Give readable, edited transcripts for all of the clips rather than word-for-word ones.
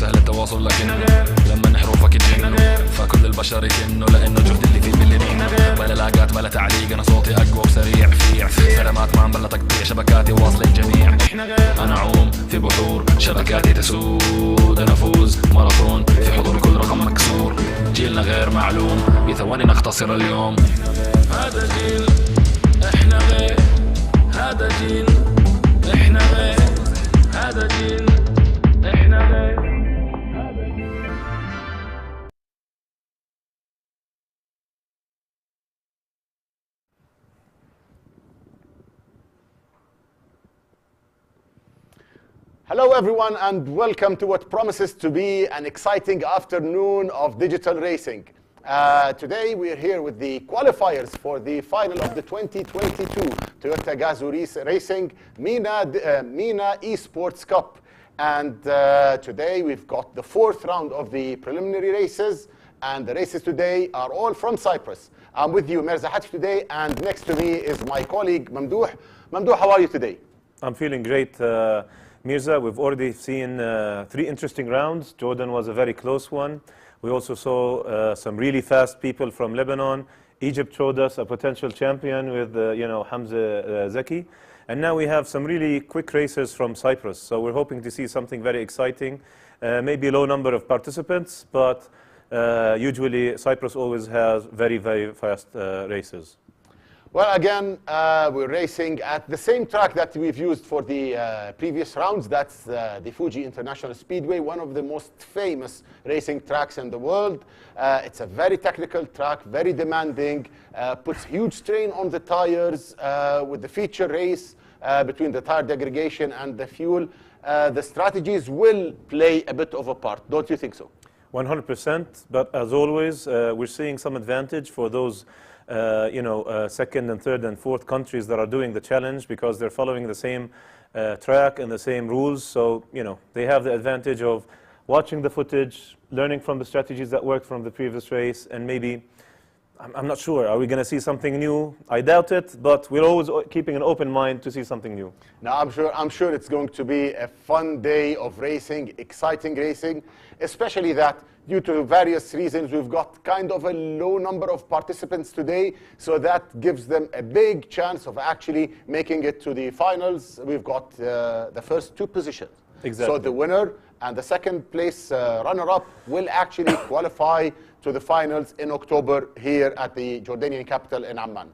سهل التواصل لكنه لما نحروفك يتجنوا فكل البشر يكنوا لانه جهد اللي فيه باللي منه بلا لاقات بلا تعليق انا صوتي اقوى وسريع فيع سلامات ما بلا تقطيع شبكاتي واصل الجميع انا اعوم في بحور شبكاتي تسود انا فوز ماراثون في حضور كل رقم مكسور جيلنا غير معلوم بثواني نختصر اليوم هذا جيل احنا غير هذا جيل احنا غير هذا جيل احنا غير Hello everyone and welcome to what promises to be an exciting afternoon of digital racing. Today we are here with the qualifiers for the final of the 2022 Toyota Gazoo Racing MENA Esports Cup. And today we've got the fourth round of the preliminary races, and the races today are all from Cyprus. I'm with you, Mirza Hatch, today, and next to me is my colleague Mamdouh. Mamdouh, how are you today? I'm feeling great, Mirza. We've already seen 3 interesting rounds. Jordan was a very close one. We also saw some really fast people from Lebanon. Egypt showed us a potential champion with, Hamza Zaki. And now we have some really quick racers from Cyprus. So we're hoping to see something very exciting. Maybe a low number of participants, but usually Cyprus always has very, very fast races. Well, again, we're racing at the same track that we've used for the previous rounds. That's the Fuji International Speedway, one of the most famous racing tracks in the world. It's a very technical track, very demanding, puts huge strain on the tires. With the feature race between the tire degradation and the fuel, the strategies will play a bit of a part. Don't you think so? 100%. But as always, we're seeing some advantage for those second and third and fourth countries that are doing the challenge because they're following the same track and the same rules. So, they have the advantage of watching the footage, learning from the strategies that worked from the previous race, and maybe, I'm not sure, are we going to see something new? I doubt it, but we're always keeping an open mind to see something new. Now, I'm sure it's going to be a fun day of racing, exciting racing, especially that due to various reasons, we've got kind of a low number of participants today, so that gives them a big chance of actually making it to the finals. We've got the first 2 positions. Exactly. So the winner and the second place runner-up will actually qualify to the finals in October here at the Jordanian capital in Amman.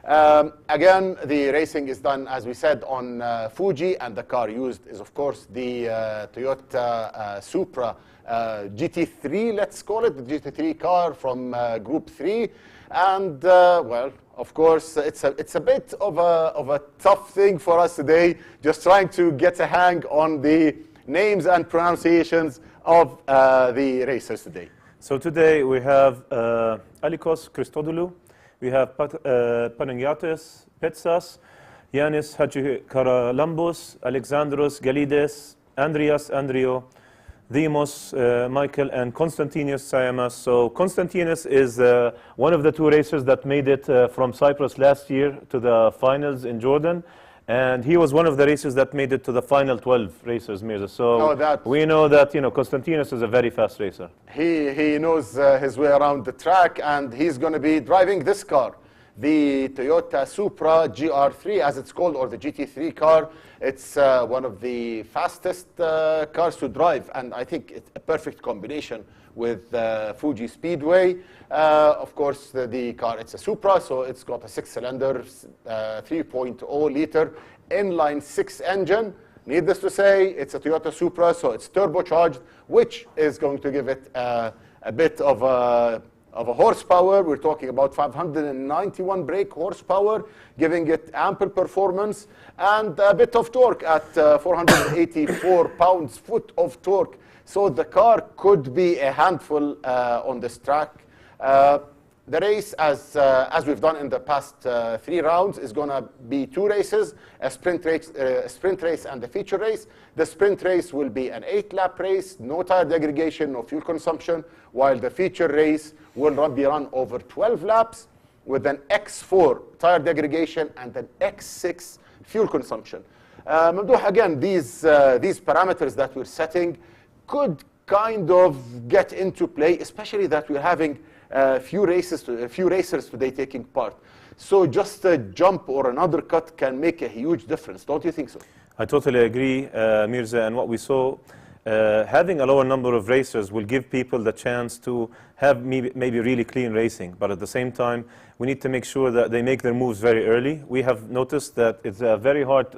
Again, the racing is done, as we said, on Fuji, and the car used is, of course, the Toyota Supra GT3, let's call it, the GT3 car from Group 3. And, well, of course, it's a bit of a tough thing for us today, just trying to get a hang on the names and pronunciations of the racers today. So today we have Alikos Christodoulou, we have Panagiotis Petsas, Yanis Hadjikaralambos, Alexandros Galides, Andreas Andrio, Dimos Michael, and Konstantinos Sayamas. So Konstantinos is one of the two racers that made it from Cyprus last year to the finals in Jordan. And he was one of the racers that made it to the final 12 racers, Mirza. So we know that, Konstantinos is a very fast racer. He knows his way around the track, and he's going to be driving this car, the Toyota Supra GR3, as it's called, or the GT3 car. It's one of the fastest cars to drive, and I think it's a perfect combination with Fuji Speedway. Of course, the car, it's a Supra, so it's got a 6-cylinder, 3.0 liter inline 6 engine. Needless to say, it's a Toyota Supra, so it's turbocharged, which is going to give it a bit of a horsepower. We're talking about 591 brake horsepower, giving it ample performance, and a bit of torque at 484 pounds-foot of torque. So the car could be a handful on this track. The race, as we've done in the past 3 rounds, is going to be 2 races, a sprint race and a feature race. The sprint race will be an 8-lap race, no tire degradation, no fuel consumption, while the feature race will be run over 12 laps with an X4 tire degradation and an X6 fuel consumption. Mamdouh, again, these parameters that we're setting could kind of get into play, especially that we're having a few racers today taking part. So just a jump or another cut can make a huge difference. Don't you think so? I totally agree, Mirza. And what we saw, having a lower number of racers will give people the chance to have maybe really clean racing. But at the same time, we need to make sure that they make their moves very early. We have noticed that it's a very hard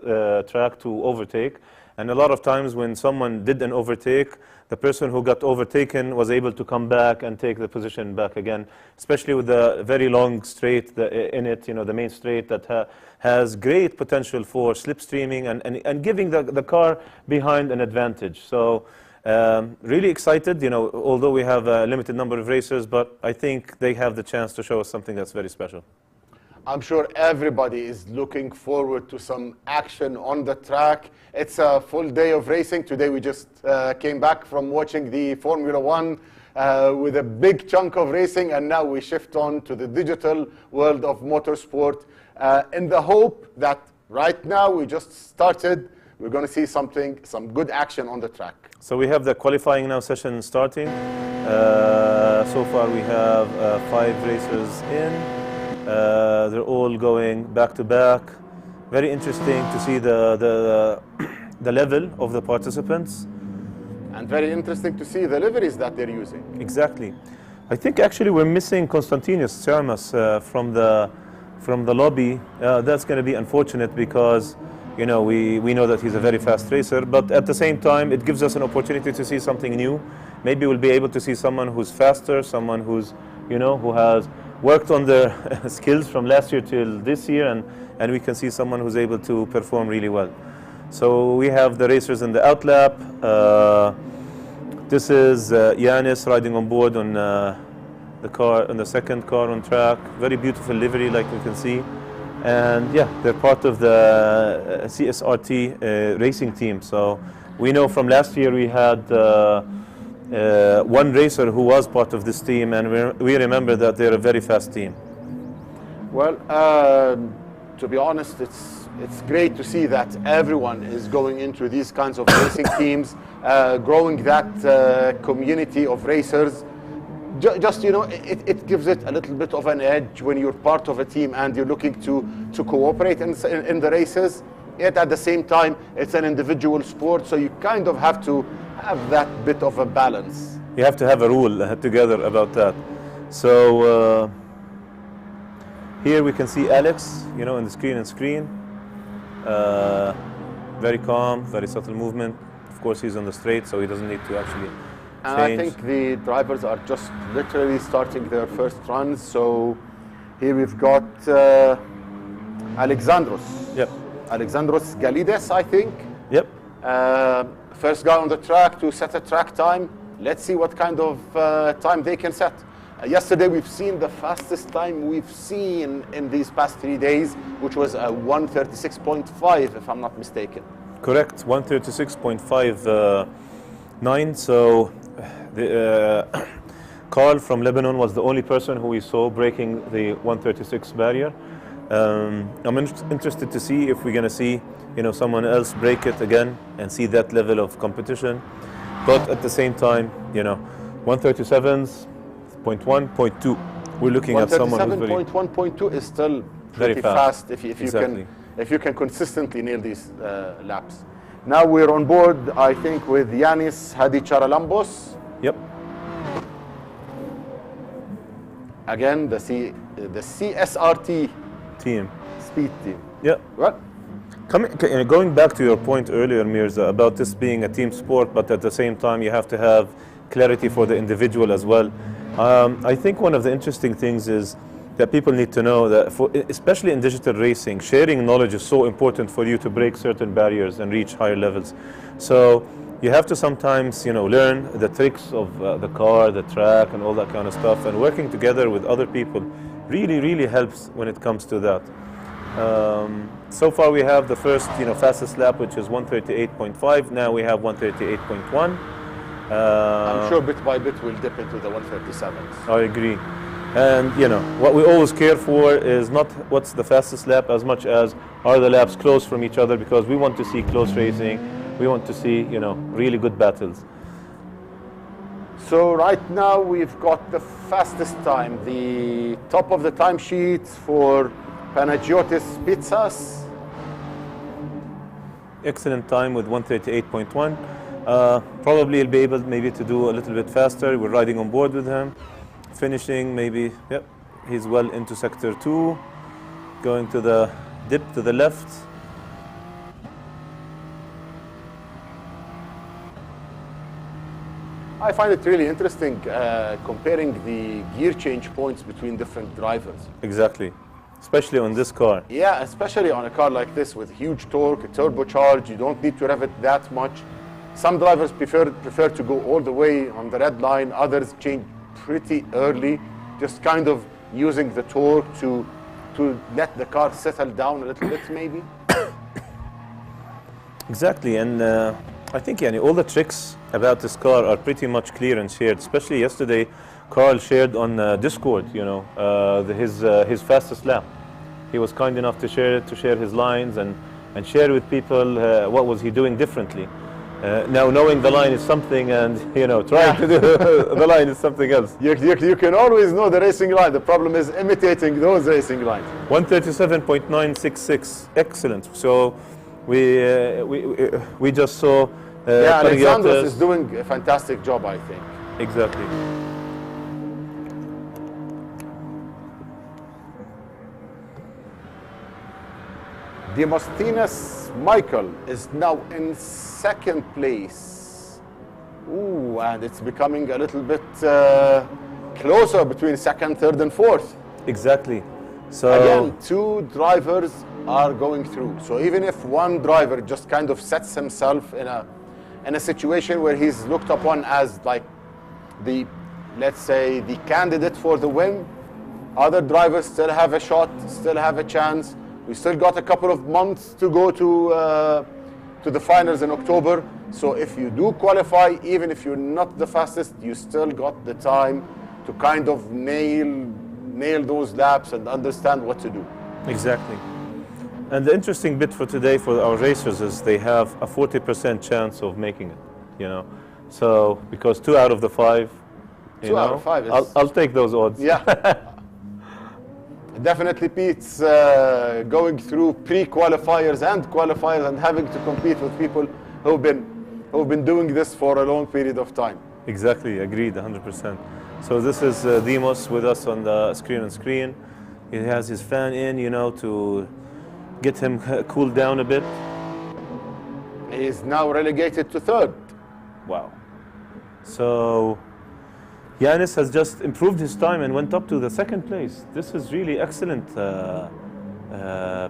track to overtake. And a lot of times when someone did an overtake, the person who got overtaken was able to come back and take the position back again, especially with the very long straight in it, the main straight that has great potential for slipstreaming and giving the car behind an advantage. So really excited, although we have a limited number of racers, but I think they have the chance to show us something that's very special. I'm sure everybody is looking forward to some action on the track. It's a full day of racing. Today we just came back from watching the Formula 1 with a big chunk of racing, and now we shift on to the digital world of motorsport in the hope that right now we just started, we're going to see some good action on the track. So we have the qualifying now session starting. So far we have 5 racers in. They're all going back to back. Very interesting to see the level of the participants. And very interesting to see the liveries that they're using. Exactly. I think actually we're missing Konstantinos Sayamas from the lobby. That's going to be unfortunate because we know that he's a very fast racer, but at the same time it gives us an opportunity to see something new. Maybe we'll be able to see someone who's faster, someone who's who has worked on their skills from last year till this year, and we can see someone who's able to perform really well. So we have the racers in the outlap. This is Yanis riding on board on the car, on the second car on track. Very beautiful livery, like we can see. And yeah, they're part of the CSRT racing team. So we know from last year we had one racer who was part of this team, and we remember that they're a very fast team. Well, to be honest, it's great to see that everyone is going into these kinds of racing teams, growing that community of racers. Just it gives it a little bit of an edge when you're part of a team and you're looking to cooperate in the races. Yet at the same time, it's an individual sport, so you kind of have to have that bit of a balance. You have to have a rule together about that. So Here we can see Alex, you know, in the screen and screen. Very calm, very subtle movement. Of course, he's on the straight, so he doesn't need to actually And change. I think the drivers are just literally starting their first runs. So here we've got Alexandros. Yep. Alexandros Galides, I think. Yep. First guy on the track to set a track time. Let's see what kind of time they can set. Yesterday we've seen the fastest time we've seen in these past 3 days, which was a 1:36.5, if I'm not mistaken. Correct, 1:36.59. So the, Carl from Lebanon was the only person who we saw breaking the 1:36 barrier. I'm interested to see if we're going to see, you know, someone else break it again and see that level of competition. But at the same time, you know, 1:37s, 0.1, 0.2. We're looking at someone who's very 1:37.1.2 is still very pretty fast. if Exactly. you can consistently nail these laps. Now we're on board, I think, with Yanis Hadicharalambos. Yep. Again, the CSRT Team. speed team. Yeah. What? Going back to your point earlier, Mirza, about this being a team sport, but at the same time you have to have clarity for the individual as well. I think one of the interesting things is that people need to know that, especially in digital racing, sharing knowledge is so important for you to break certain barriers and reach higher levels. So you have to sometimes, you know, learn the tricks of the car, the track, and all that kind of stuff. And working together with other people really, really helps when it comes to that. So far we have the first, you know, fastest lap, which is 1:38.5. Now we have 1:38.1. I'm sure bit by bit we'll dip into the 1:37s. I agree. And, you know, what we always care for is not what's the fastest lap as much as are the laps close from each other, because we want to see close racing. We want to see, you know, really good battles. So right now we've got the fastest time, the top of the timesheets for Panagiotis Pizzas. Excellent time with 1:38.1. Probably he'll be able maybe to do a little bit faster. We're riding on board with him. Finishing maybe, yep, he's well into sector 2. Going to the dip to the left. I find it really interesting comparing the gear change points between different drivers. Exactly. Especially on this car. Yeah, especially on a car like this with huge torque, a turbocharged, you don't need to rev it that much. Some drivers prefer to go all the way on the red line, others change pretty early, just kind of using the torque to let the car settle down a little bit maybe. Exactly, and I think all the tricks about this car are pretty much clear and shared. Especially yesterday, Carl shared on Discord, you know, his fastest lap. He was kind enough to share his lines and share with people what was he doing differently. Now knowing the line is something, and you know, trying to do the line is something else. You can always know the racing line. The problem is imitating those racing lines. 1:37.966, excellent. So we just saw. Yeah, Alexandros Panagiotis. is doing a fantastic job, I think. Exactly. Demosthenes Michael is now in second place. Ooh, and it's becoming a little bit closer between second, third, and fourth. Exactly. So Again, two drivers are going through. So even if one driver just kind of sets himself in a situation where he's looked upon as like let's say the candidate for the win, other drivers still have a shot, still have a chance. We still got a couple of months to go to the finals in October. So if you do qualify, even if you're not the fastest, you still got the time to kind of nail those laps and understand what to do. exactly. And the interesting bit for today for our racers is they have a 40% chance of making it. You know, so because 2 out of the 5. Two out of five is- I'll take those odds. Yeah. Definitely Pete's going through pre-qualifiers and qualifiers and having to compete with people who've been doing this for a long period of time. Exactly, agreed, 100%. So this is Demos with us on the screen. He has his fan in, you know, to get him cooled down a bit. He is now relegated to third. Wow. So Yanis has just improved his time and went up to the second place. This is really excellent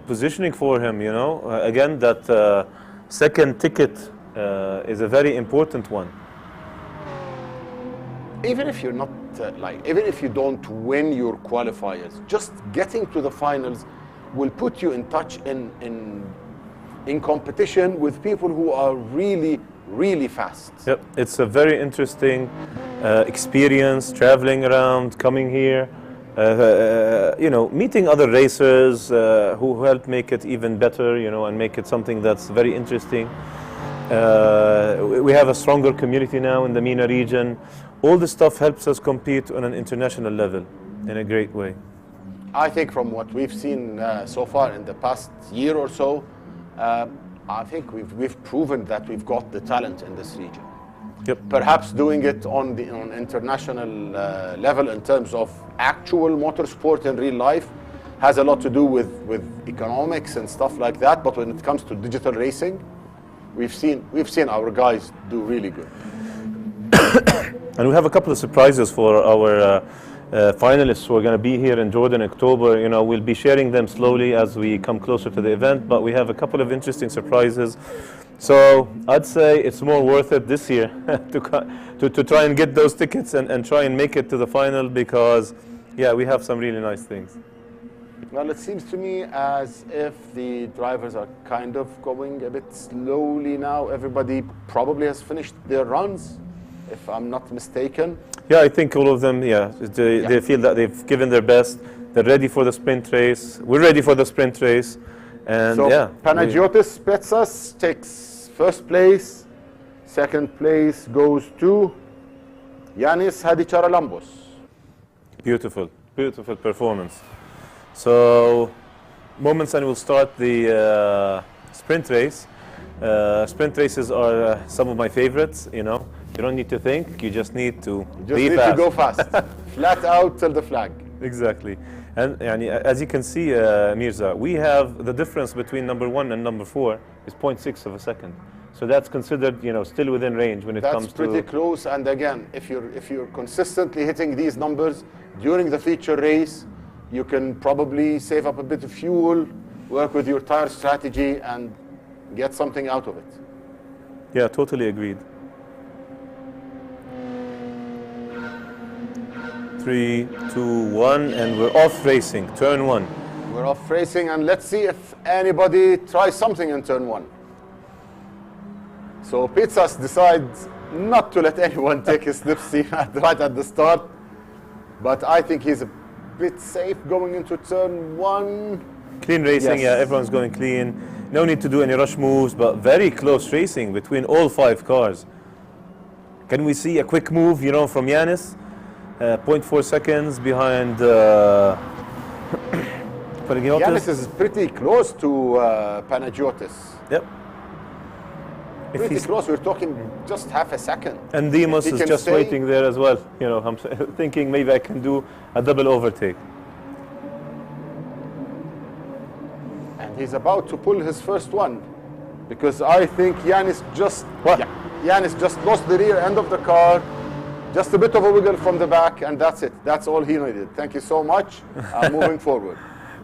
positioning for him, you know. Again, that second ticket is a very important one. Even if you're not even if you don't win your qualifiers, just getting to the finals will put you in touch in competition with people who are really fast. Yep, it's a very interesting experience, traveling around, coming here, you know, meeting other racers who help make it even better, you know, and make it something that's very interesting. We have a stronger community now in the MENA region. All this stuff helps us compete on an international level in a great way. I think from what we've seen so far in the past year or so, I think we've proven that we've got the talent in this region. Yep. Perhaps doing it on international level in terms of actual motorsport in real life has a lot to do with economics and stuff like that. But when it comes to digital racing, we've seen our guys do really good. And we have a couple of surprises for our finalists who are going to be here in Jordan in October. You know, we'll be sharing them slowly as we come closer to the event, but we have a couple of interesting surprises. So I'd say it's more worth it this year to try and get those tickets and try and make it to the final, because, yeah, we have some really nice things. Well, it seems to me as if the drivers are kind of going a bit slowly now. Everybody probably has finished their runs, if I'm not mistaken. Yeah, I think all of them, yeah, they feel that they've given their best. They're ready for the sprint race. We're ready for the sprint race. And so yeah, Panagiotis Petsas takes first place. Second place goes to Yanis Hadicharalambos. Beautiful, beautiful performance. So moments and we'll start the sprint race. Sprint races are some of my favorites, you know. You don't need to think, you just need to be fast. To go fast. Flat out till the flag. Exactly. And as you can see, Mirza, we have the difference between number 1 and number 4 is 0.6 of a second. So that's considered, you know, still within range when it comes to... That's pretty close. And again, if you're consistently hitting these numbers during the feature race, you can probably save up a bit of fuel, work with your tire strategy, and get something out of it. Yeah, totally agreed. 3, 2, 1, and we're off racing, turn 1. We're off racing, and let's see if anybody tries something in turn 1. So Pitsas decides not to let anyone take his slipstream right at the start, but I think he's a bit safe going into turn 1. Clean racing, yeah, everyone's going clean. No need to do any rush moves, but very close racing between all 5 cars. Can we see a quick move, you know, from Yanis? 0.4 seconds behind Panagiotis. Yanis is pretty close to Panagiotis. Yep. Pretty close, we're talking just half a second. And Demos is just waiting there as well. You know, I'm thinking maybe I can do a double overtake. And he's about to pull his first one, because I think Yanis just lost the rear end of the car. Just a bit of a wiggle from the back, and that's it. That's all he needed. Thank you so much. Moving forward.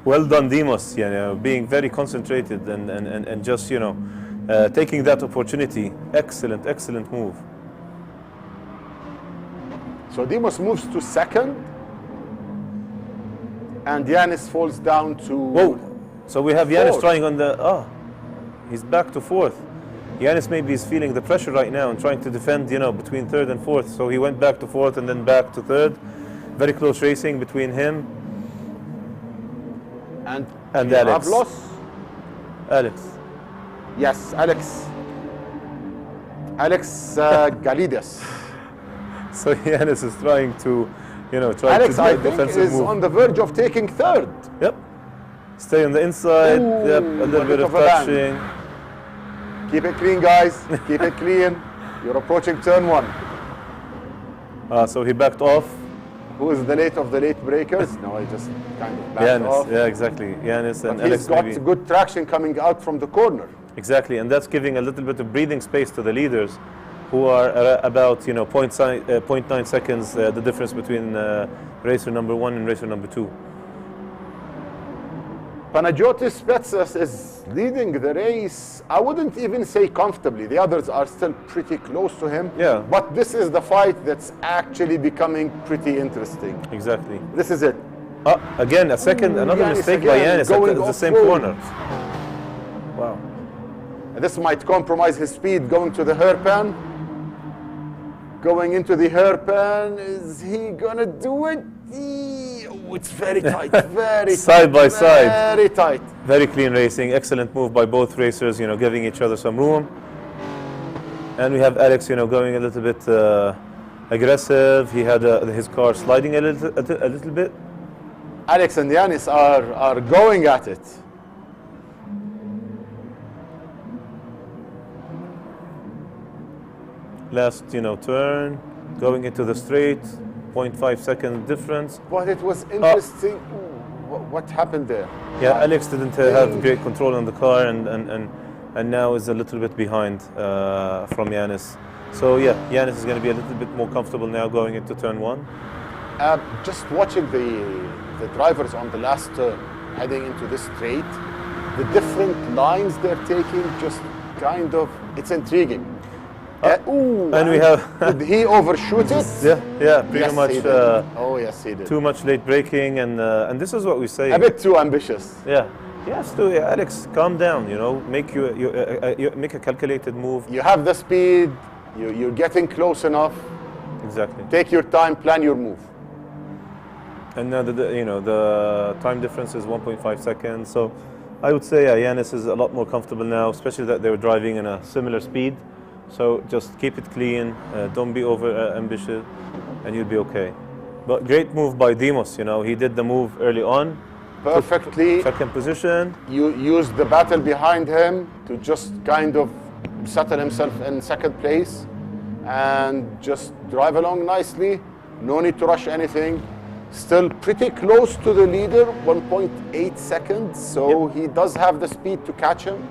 Well done, Demos. You know, being very concentrated and just, you know, taking that opportunity. Excellent, excellent move. So Demos moves to second, and Yanis falls down to... Whoa! So we have Yanis fourth. trying on the... Oh, he's back to 4th. Yanis maybe is feeling the pressure right now and trying to defend, you know, between 3rd and 4th. So he went back to 4th and then back to 3rd. Very close racing between him and Alex. Alex. Yes, Alex Galides. So Yanis is trying to, you know, Alex, to do I a think, defensive is move. on the verge of taking 3rd. Yep. Stay on the inside. Ooh, yep. A little bit of touching. Keep it clean, guys. Keep it clean. You're approaching turn 1. So he backed off. Who is the late of the late breakers? No, I just kind of backed Yanis, off. yeah, exactly. Yanis and But Alex he's got maybe. good traction coming out from the corner. Exactly, and that's giving a little bit of breathing space to the leaders, who are about 0.9 seconds the difference between racer number 1 and racer number 2. Panagiotis Spetsas is leading the race. I wouldn't even say comfortably. The others are still pretty close to him. Yeah. But this is the fight that's actually becoming pretty interesting. Exactly. This is it. Again, another Yanis mistake by again, Yanis going at the same off-road. corner. Wow. This might compromise his speed going to the hairpin. Going into the hairpin, is he gonna do it? Oh, it's very tight, very Side tight, by side. very tight. Very clean racing, excellent move by both racers, giving each other some room. And we have Alex, going a little bit aggressive. He had his car sliding a little bit. Alex and Yanis are going at it. Last, turn, going into the straight, 0.5 second difference. But it was interesting. What happened there? Yeah, Alex didn't have great control on the car, and now is a little bit behind from Yanis. So yeah, Yanis is going to be a little bit more comfortable now going into turn 1. Just watching the drivers on the last turn heading into this straight, the different lines they're taking, just kind of, it's intriguing. And we have did he overshoot it? yeah, pretty Yes, much. he did. Oh yes, he did. Too much late braking, and this is what we say. A bit too ambitious. Yeah. Yes, Alex, calm down. Make make a calculated move. You have the speed. You're getting close enough. Exactly. Take your time. Plan your move. And now the time difference is 1.5 seconds. So I would say Yanis is a lot more comfortable now, especially that they were driving in a similar speed. So just keep it clean, don't be over ambitious, and you'll be okay. But great move by Demos, he did the move early on. Perfectly. Second position. You used the battle behind him to just kind of settle himself in second place and just drive along nicely. No need to rush anything. Still pretty close to the leader, 1.8 seconds. So he does have the speed to catch him.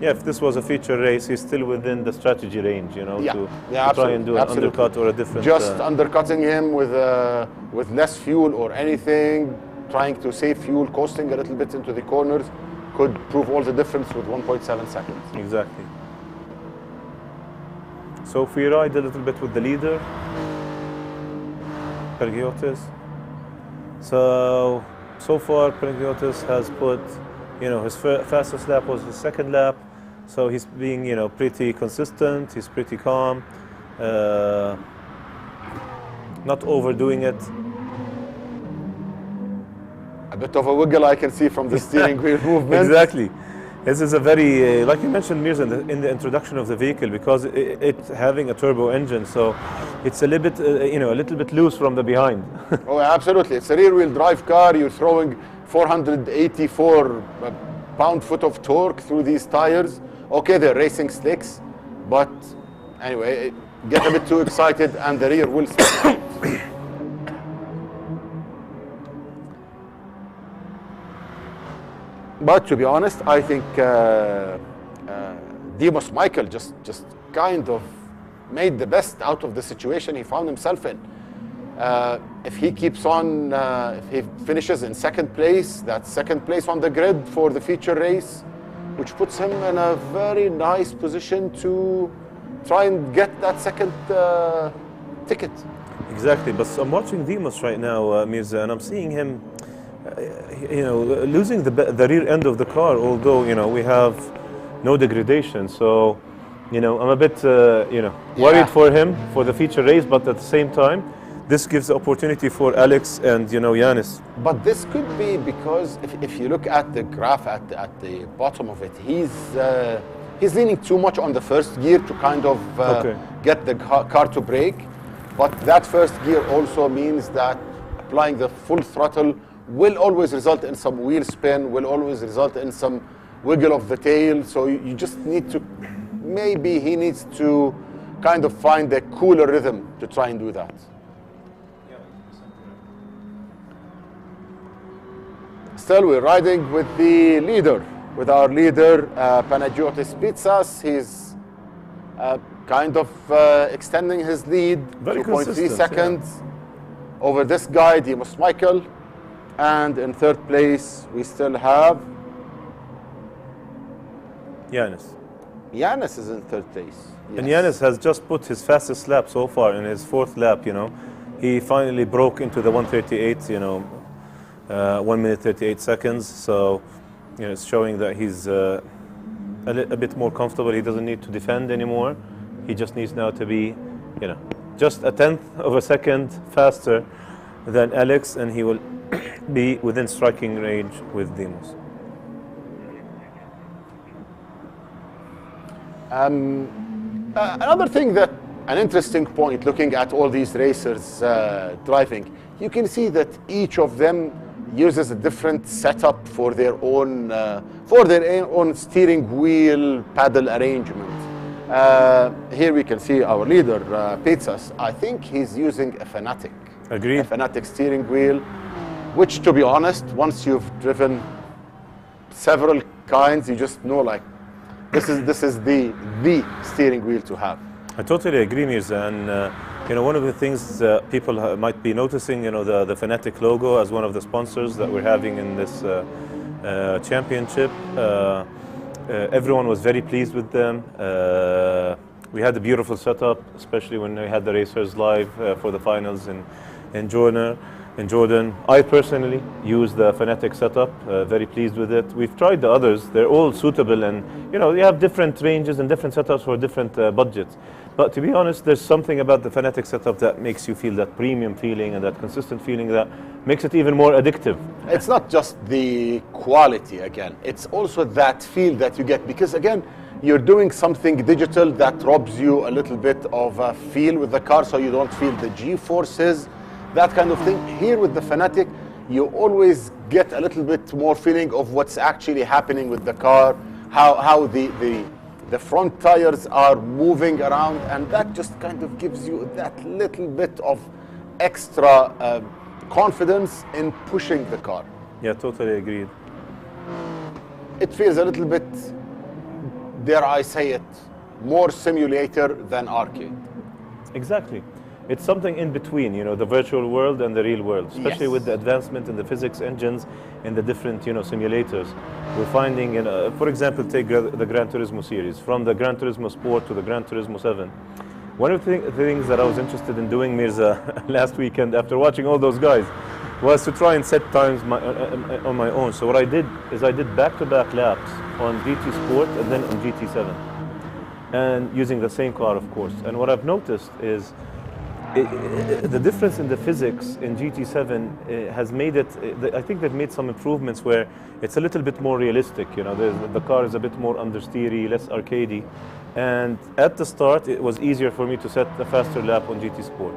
Yeah, if this was a feature race, he's still within the strategy range, to try and do an undercut or a different. Just undercutting him with less fuel or anything, trying to save fuel, coasting a little bit into the corners, could prove all the difference with 1.7 seconds. Exactly. So if we ride a little bit with the leader, Panagiotis. So far, Panagiotis has put, his fastest lap was his second lap. So he's being, pretty consistent. He's pretty calm, not overdoing it. A bit of a wiggle I can see from the steering wheel movement. Exactly. This is a very, like you mentioned, Mirza, in the introduction of the vehicle, because it's having a turbo engine, so it's a little bit, a little bit loose from the behind. Oh, absolutely. It's a rear-wheel drive car. You're throwing 484 pound-foot of torque through these tires. Okay, they're racing slicks, but anyway, get a bit too excited and the rear will spin. But to be honest, I think Demos Michael just kind of made the best out of the situation he found himself in. If he keeps on, if he finishes in second place, that's second place on the grid for the feature race, which puts him in a very nice position to try and get that second ticket. Exactly, but I'm watching Demos right now, Mirza, and I'm seeing him, losing the rear end of the car, although, we have no degradation. So, I'm a bit, worried for him for the feature race, but at the same time, this gives the opportunity for Alex and, Yanis. But this could be because if you look at the graph at the bottom of it, he's leaning too much on the first gear to kind of get the car to brake. But that first gear also means that applying the full throttle will always result in some wheel spin, will always result in some wiggle of the tail. So you just need to, maybe he needs to kind of find a cooler rhythm to try and do that. Still, we're riding with the leader, with our leader, Panagiotis Pitsas. He's kind of extending his lead, Very 2.3 consistent, seconds over this guy, Dimos Michael. And in third place, we still have Giannis. Giannis is in third place. And Yes. Giannis has just put his fastest lap so far in his fourth lap, you know. He finally broke into the 1:38, you know, 1 minute 38 seconds. So, you know, it's showing that he's a bit more comfortable. He doesn't need to defend anymore. He just needs now to be, you know, just a tenth of a second faster than Alex, and he will be within striking range with Dimos. Another thing that, an interesting point, looking at all these racers driving, you can see that each of them uses a different setup for their own steering wheel paddle arrangement. Here we can see our leader, Pitsas. I think he's using a Fanatic. Agreed. A Fanatic steering wheel, which, to be honest, once you've driven several kinds, you just know, like, this is the steering wheel to have. I totally agree, Mirza. And you know, one of the things people might be noticing, you know, the Fanatic logo as one of the sponsors that we're having in this championship. Everyone was very pleased with them. We had a beautiful setup, especially when we had the racers live for the finals in Jordan. I personally use the Fanatic setup, very pleased with it. We've tried the others, they're all suitable, and you know, you have different ranges and different setups for different budgets. But to be honest, there's something about the Fanatic setup that makes you feel that premium feeling and that consistent feeling that makes it even more addictive. It's not just the quality again, it's also that feel that you get, because again, you're doing something digital that robs you a little bit of a feel with the car, so you don't feel the G-forces, that kind of thing. Here with the Fanatic, you always get a little bit more feeling of what's actually happening with the car, how the front tires are moving around, and that just kind of gives you that little bit of extra confidence in pushing the car. Yeah, totally agreed. It feels a little bit, dare I say it, more simulator than arcade. Exactly. It's something in between, you know, the virtual world and the real world, especially Yes. with the advancement in the physics engines in the different, you know, simulators. We're finding, you know, for example, take the Gran Turismo series, from the Gran Turismo Sport to the Gran Turismo 7. One of the things that I was interested in doing, Mirza, last weekend after watching all those guys, was to try and set times on my own. So what I did is I did back-to-back laps on GT Sport and then on GT7, and using the same car, of course. And what I've noticed is the difference in the physics in GT7 has made it, I think they've made some improvements where it's a little bit more realistic, you know, the car is a bit more understeery, less arcadey. And at the start, it was easier for me to set a faster lap on GT Sport.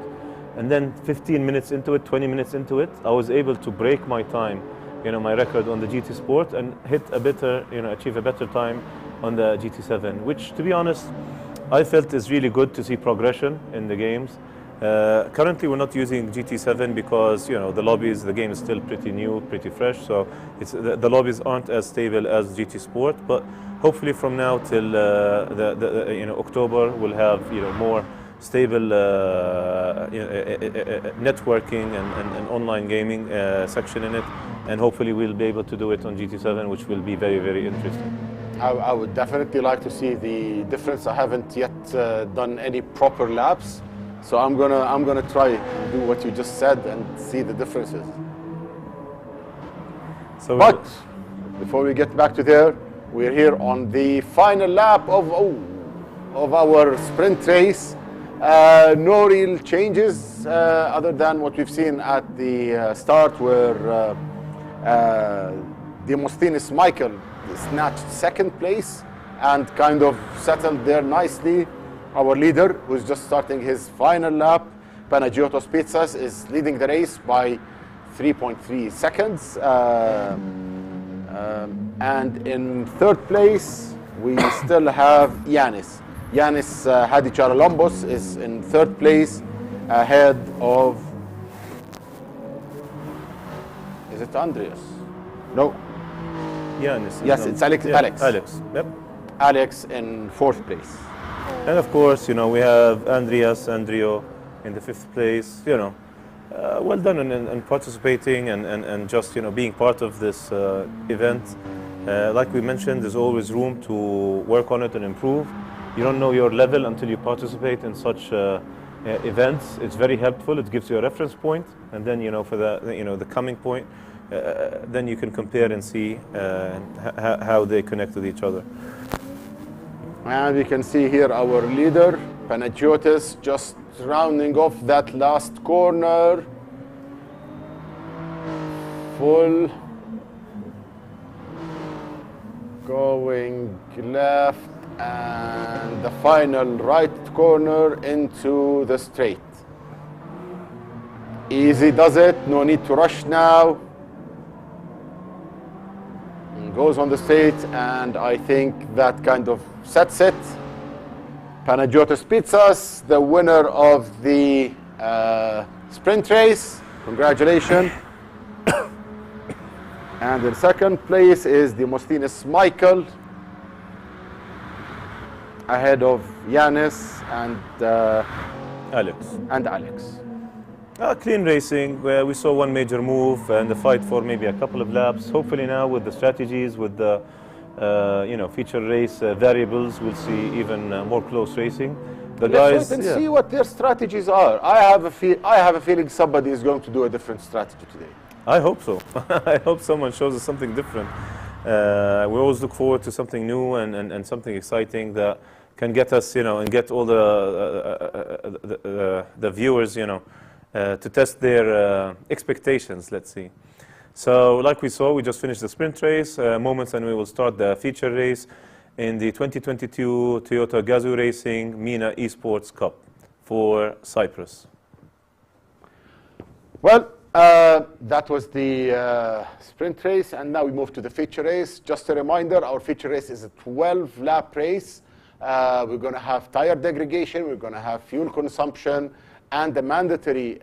And then 15 minutes into it, 20 minutes into it, I was able to break my time, you know, my record on the GT Sport and hit a better, you know, achieve a better time on the GT7, which, to be honest, I felt is really good to see progression in the games. Currently, we're not using GT7 because, you know, the game is still pretty new, pretty fresh, so the lobbies aren't as stable as GT Sport. But hopefully, from now till you know, October, we'll have, you know, more stable networking and online gaming section in it, and hopefully we'll be able to do it on GT7, which will be very, very interesting. I would definitely like to see the difference. I haven't yet done any proper laps. So I'm gonna try and do what you just said and see the differences. So But before we get back to there, we're here on the final lap of our sprint race. No real changes other than what we've seen at the start, where Demosthenes Michael snatched second place and kind of settled there nicely. Our leader, who's just starting his final lap, Panagiotis Pitsas, is leading the race by 3.3 seconds. And in third place, we still have Yanis. Yanis Hadicharalambos is in third place, ahead of, is it Andreas? No. Yanis. Yes, it's Alex. Yeah, Alex. Alex. Yep. Alex in 4th place. And of course, we have Andrio in the 5th place. Well done in participating and just being part of this event. Like we mentioned, there's always room to work on it and improve. You don't know your level until you participate in such events. It's very helpful. It gives you a reference point, and then for the coming point, then you can compare and see how they connect with each other. And we can see here our leader, Panagiotis, just rounding off that last corner. Full. Going left, and the final right corner into the straight. Easy does it, no need to rush now. And goes on the straight, and I think that kind of sets it. Panagiotis beats us, the winner of the sprint race. Congratulations. And in 2nd place is Demosthenes Michael, ahead of Yanis and Alex. Clean racing, where we saw one major move and the fight for maybe a couple of laps. Hopefully now with the strategies, with the feature race variables, we'll see even more close racing. The guys wait and see what their strategies are. I have a feeling somebody is going to do a different strategy today. I hope so. I hope someone shows us something different. We always look forward to something new and something exciting that can get us, and get all the viewers, to test their expectations, let's see. So like we saw, we just finished the sprint race, moments, and we will start the feature race in the 2022 Toyota Gazoo Racing MENA Esports Cup for Cyprus. Well, that was the sprint race, and now we move to the feature race. Just a reminder, our feature race is a 12-lap race. We're going to have tire degradation, we're going to have fuel consumption, and a mandatory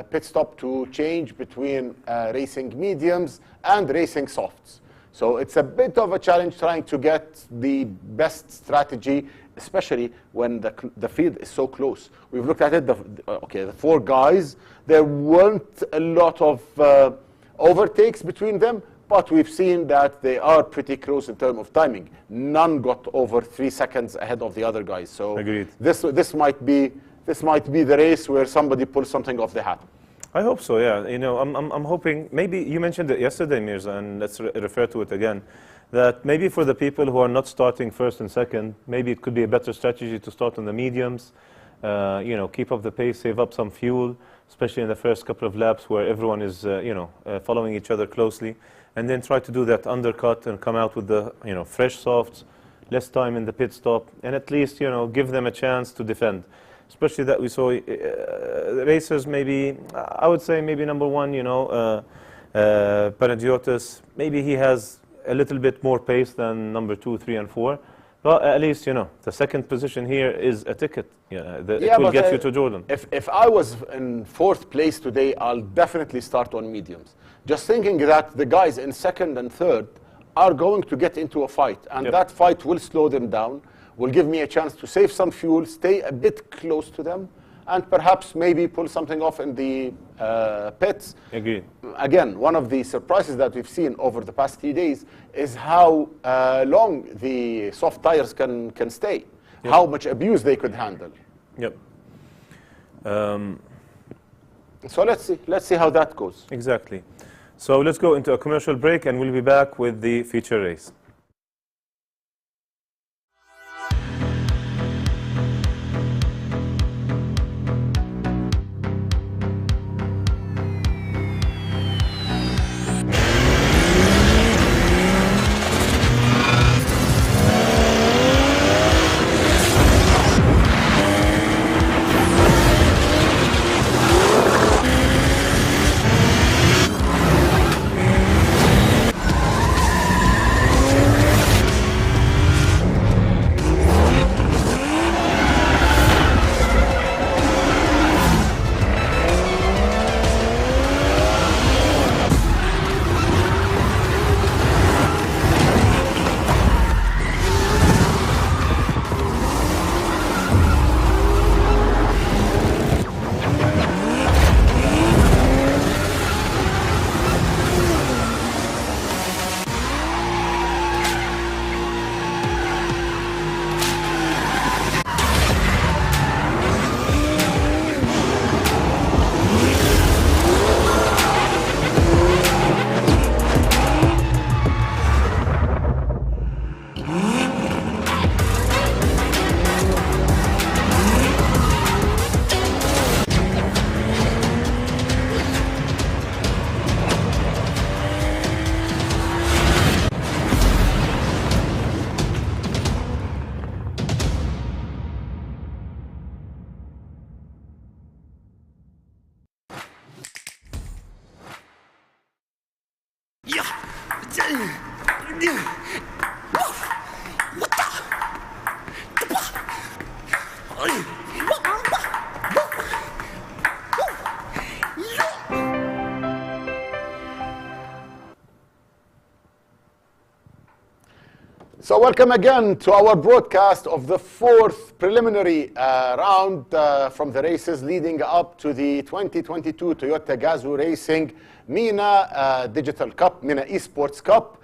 pit stop to change between racing mediums and racing softs. So it's a bit of a challenge trying to get the best strategy, especially when the field is so close. We've looked at it, the 4 guys, there weren't a lot of overtakes between them, but we've seen that they are pretty close in terms of timing. None got over 3 seconds ahead of the other guys. So agreed. This might be the race where somebody pulls something off the hat. I hope so, yeah. I'm hoping, maybe you mentioned it yesterday, Mirza, and let's refer to it again, that maybe for the people who are not starting 1st and 2nd, maybe it could be a better strategy to start on the mediums, keep up the pace, save up some fuel, especially in the first couple of laps where everyone is, following each other closely, and then try to do that undercut and come out with the, fresh softs, less time in the pit stop, and at least, give them a chance to defend. Especially that we saw racers, maybe, I would say maybe number 1, Panagiotis, maybe he has a little bit more pace than number 2, 3, and 4. But at least, the 2nd position here is a ticket. It will get you to Jordan. If I was in 4th place today, I'll definitely start on mediums. Just thinking that the guys in 2nd and 3rd are going to get into a fight, and that fight will slow them down, will give me a chance to save some fuel, stay a bit close to them, and perhaps maybe pull something off in the pits. Agreed. Again, one of the surprises that we've seen over the past 3 days is how long the soft tires can stay, how much abuse they could handle. Yep. So let's see how that goes. Exactly. So let's go into a commercial break, and we'll be back with the feature race. So welcome again to our broadcast of the fourth preliminary round from the races leading up to the 2022 Toyota Gazoo Racing MENA Digital Cup, MENA Esports Cup.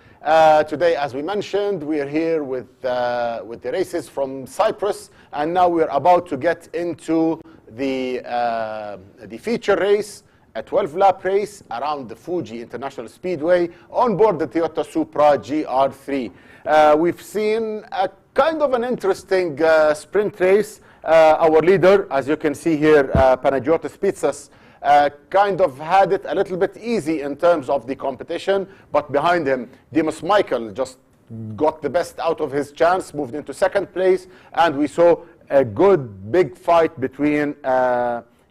Today, as we mentioned, we are here with the races from Cyprus, and now we're about to get into the feature race, a 12-lap race around the Fuji International Speedway on board the Toyota Supra GR3. We've seen a kind of an interesting sprint race. Our leader, as you can see here, Panagiotis Pitsas, kind of had it a little bit easy in terms of the competition, but behind him, Dimas Michael just got the best out of his chance, moved into second place, and we saw a good big fight between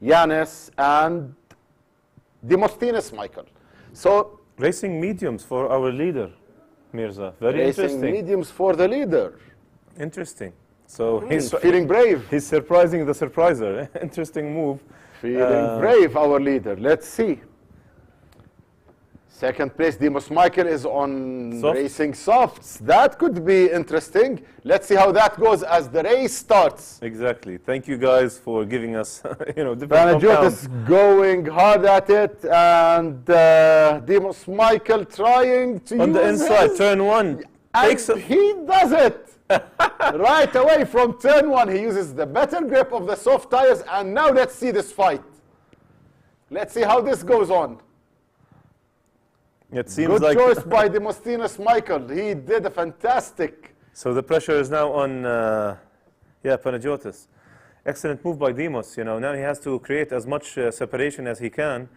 Yanis and Demosthenes Michael. So Racing mediums for our leader, Mirza. Very racing interesting. mediums for the leader. Interesting. So he's feeling brave. He's surprising the surpriser. Interesting move. Feeling brave, our leader. Let's see. Second place, Dimas Michael is on racing softs. That could be interesting. Let's see how that goes as the race starts. Exactly. Thank you guys for giving us, different Panagiotis compounds. going hard at it, and Dimas Michael trying to On use the inside, his, turn one. and he does it. Right away from turn one, he uses the better grip of the soft tires, and now let's see this fight. Let's see how this goes on. It seems Good like choice by Demosthenes Michael. He did a fantastic. So the pressure is now on, Panagiotis. Excellent move by Demos. Now he has to create as much separation as he can,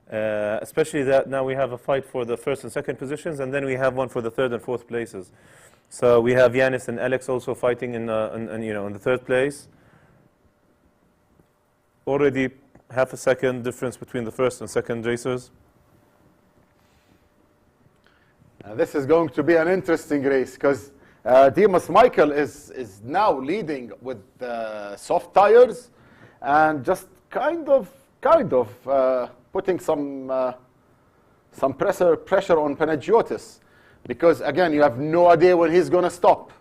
especially that now we have a fight for the first and second positions, and then we have one for the third and fourth places. So we have Yanis and Alex also fighting in the third place. Already half a second difference between the first and second racers. This is going to be an interesting race because Dimas Michael is now leading with soft tires and just kind of putting some pressure on Panagiotis, because again you have no idea when he's going to stop.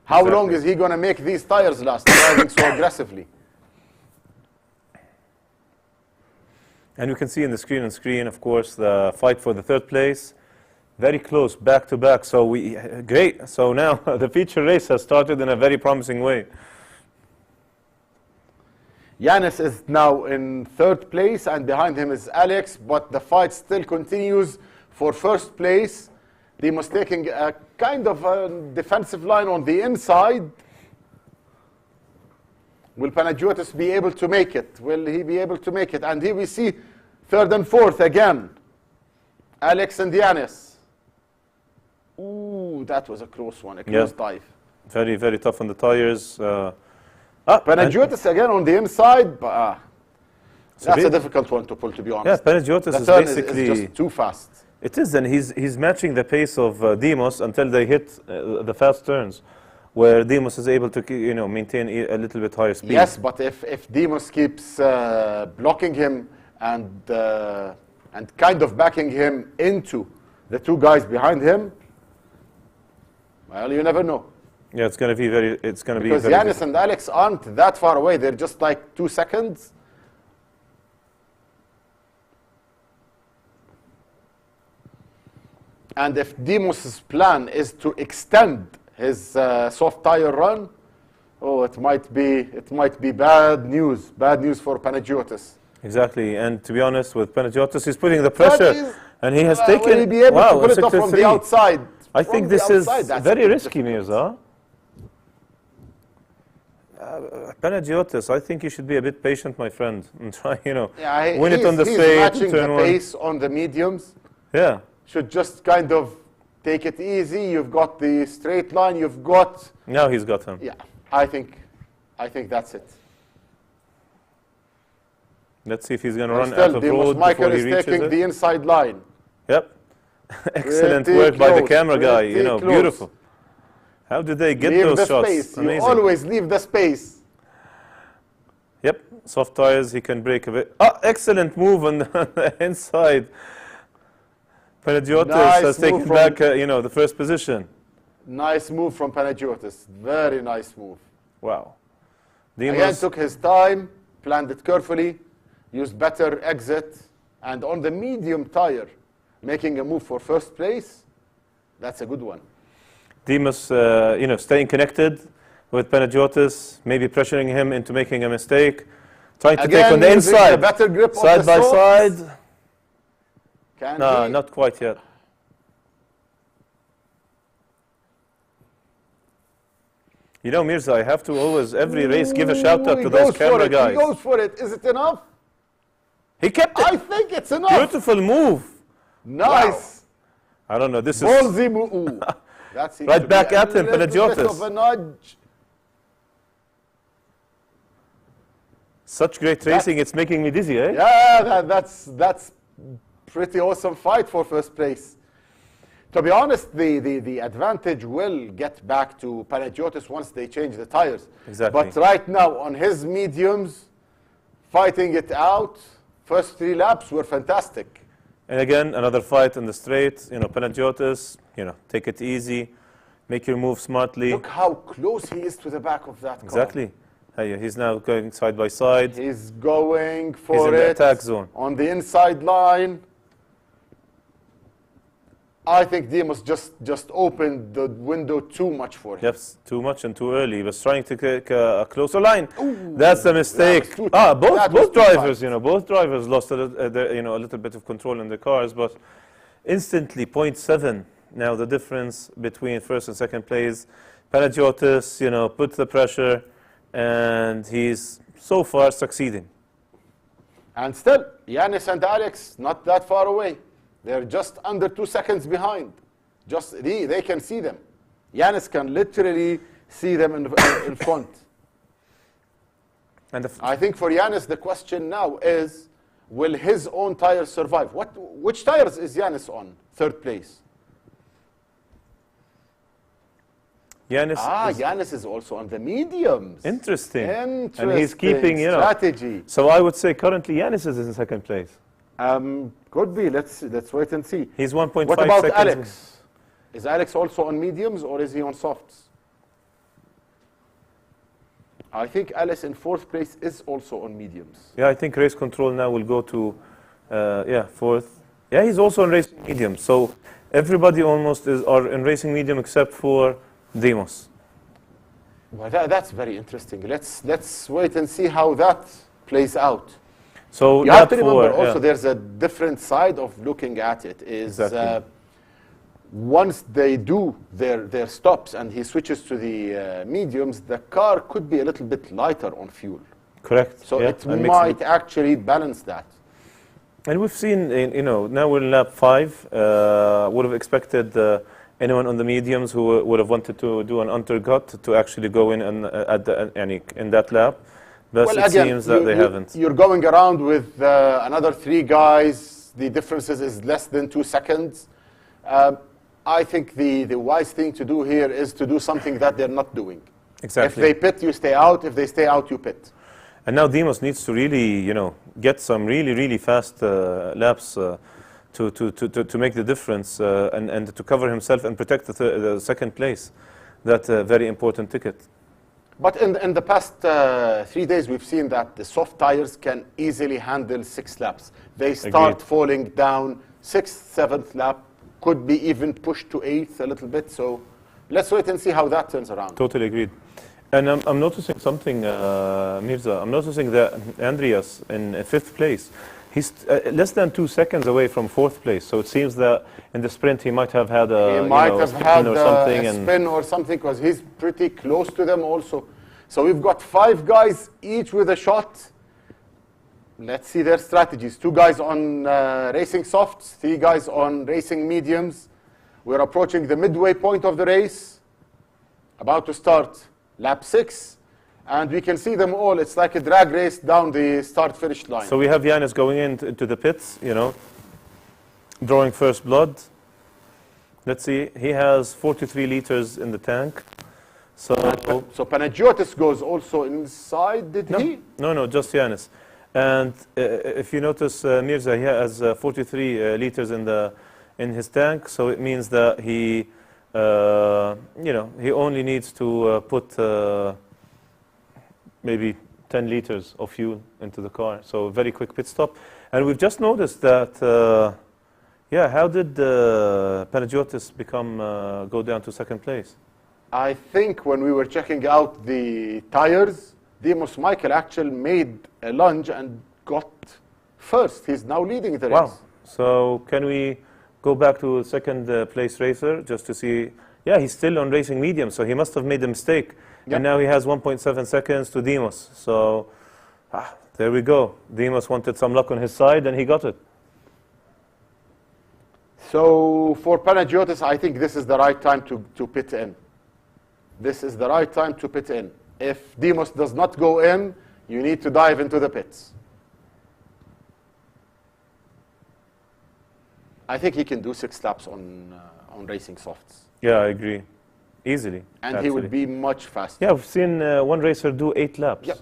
How long is he going to make these tires last, driving so aggressively? And you can see in the screen, of course, the fight for the third place. Very close, back to back. So great. So now the feature race has started in a very promising way. Yanis is now in third place, and behind him is Alex, but the fight still continues for first place. Dimas taking a kind of a defensive line on the inside. Will Panagiotis be able to make it? Will he be able to make it? And here we see third and fourth again. Alex and Yanis. Ooh, that was a close one, a close dive. Very, very tough on the tires. Panagiotis again on the inside, but that's a difficult one to pull, to be honest. Yeah, Panagiotis the is turn basically is just too fast. It is, and he's matching the pace of Demos until they hit the fast turns, where Demos is able to maintain a little bit higher speed. Yes, but if Demos keeps blocking him and kind of backing him into the two guys behind him, well, you never know. Yeah, it's going to be very. Because Yanis and Alex aren't that far away; they're just like 2 seconds. And if Demos' plan is to extend his soft tire run, it might be bad news. Bad news for Panagiotis. Exactly, and to be honest, with Panagiotis, he's putting the pressure, and he has taken. Will he be able to put it off from the outside? I think this is very risky, Mirza. Panagiotis, I think you should be a bit patient, my friend, and try, win it on the straight. He's matching the pace on the mediums. Yeah. Should just kind of take it easy. You've got the straight line. You've got. Now he's got him. Yeah, I think that's it. Let's see if he's going to run still, out of road Michael before he is reaches taking it. the inside line. Yep. Excellent Pretty work by the close, camera guy. pretty close. Beautiful. How did they get Leave those the shots? space. Amazing. You always leave the space. Yep. Soft tires. He can brake a bit. Excellent move on the inside. Panagiotis Nice has taken move back, the first position. Nice move from Panagiotis. Very nice move. Wow. Again, took his time, planned it carefully, used better exit, and on the medium tire, making a move for first place. That's a good one. Dimas, staying connected with Panagiotis, maybe pressuring him into making a mistake, trying to take on the inside, the better grip side by side. No, not quite yet. You know, Mirza, I have to always, every race, give a shout out to those camera guys. He goes for it. Is it enough? He kept it. I think it's enough. Beautiful move. Nice. Wow. I don't know. This Ballsy move. That's right back at him, Panagiotis. Of a nudge. Such great racing, it's making me dizzy, eh? Yeah, that's pretty awesome fight for first place. To be honest, the advantage will get back to Panagiotis once they change the tires. Exactly. But right now, on his mediums, fighting it out, first 3 laps were fantastic. And again, another fight in the straight. Panagiotis, take it easy, make your move smartly. Look how close he is to the back of that car. Exactly. He's now going side by side. He's going for He's in the attack zone. On the inside line. I think Dimas just opened the window too much for him. Yes, too much and too early. He was trying to take a closer line. Ooh, that's a mistake. Both drivers, both drivers lost a little bit of control in the cars, but instantly 0.7. Now the difference between first and second place. Panagiotis, put the pressure, and he's so far succeeding. And still, Yanis and Alex not that far away. They're just under 2 seconds behind. Just they can see them. Yanis can literally see them in front. And I think for Yanis, the question now is, will his own tires survive? Which tires is Yanis on? Third place. Yanis is also on the mediums. Interesting. And he's keeping, strategy. So I would say currently Yanis is in second place. Could be. Let's wait and see. He's 1.5 seconds. What about Alex? Is Alex also on mediums or is he on softs? I think Alex in fourth place is also on mediums. Yeah, I think race control now will go to, fourth. Yeah, he's also on racing medium. So everybody almost are in racing medium except for Dimas. Well, that's very interesting. Let's wait and see how that plays out. So you have to remember also there's a different side of looking at it. Is exactly. Once they do their stops and he switches to the mediums, the car could be a little bit lighter on fuel. Correct. So it might actually balance that. And we've seen, now we're in lap 5. Would have expected anyone on the mediums who would have wanted to do an undercut to actually go in and in that lap. But it seems that they haven't. You're going around with another 3 guys. The differences is less than 2 seconds. I think the wise thing to do here is to do something that they're not doing. Exactly. If they pit, you stay out. If they stay out, you pit. And now Dimas needs to really, get some really, really fast laps to make the difference and to cover himself and protect the second place. That's a very important ticket. But in the past 3 days, we've seen that the soft tires can easily handle 6 laps. They start falling down 6th, 7th lap, could be even pushed to 8th a little bit. So let's wait and see how that turns around. Totally agreed. And I'm noticing something, Mirza. I'm noticing that Andreas in 5th place, he's less than 2 seconds away from 4th place. So it seems that in the sprint he might have had a spin or something because he's pretty close to them also. So we've got 5 guys each with a shot. Let's see their strategies. 2 guys on racing softs, 3 guys on racing mediums. We're approaching the midway point of the race. About to start lap 6. And we can see them all. It's like a drag race down the start-finish line. So we have Yanis going into the pits, drawing first blood. Let's see. He has 43 liters in the tank. So Panagiotis goes also inside, did he? No, just Yanis. And if you notice, Mirza, he has 43 liters in his tank. So it means that he he only needs to put maybe 10 liters of fuel into the car. So a very quick pit stop. And we've just noticed that, how did Panagiotis go down to second place? I think when we were checking out the tires, Dimos Michael actually made a lunge and got first. He's now leading the race. Wow. So can we go back to second place racer just to see? Yeah, he's still on racing medium, so he must have made a mistake. Yep. And now he has 1.7 seconds to Dimos. So there we go. Dimos wanted some luck on his side, and he got it. So for Panagiotis, I think this is the right time to pit in. This is the right time to pit in. If Dimos does not go in, you need to dive into the pits. I think he can do 6 laps on racing softs. Yeah, I agree. Easily. And actually. he would be much faster. Yeah, I've seen one racer do 8 laps. Yep.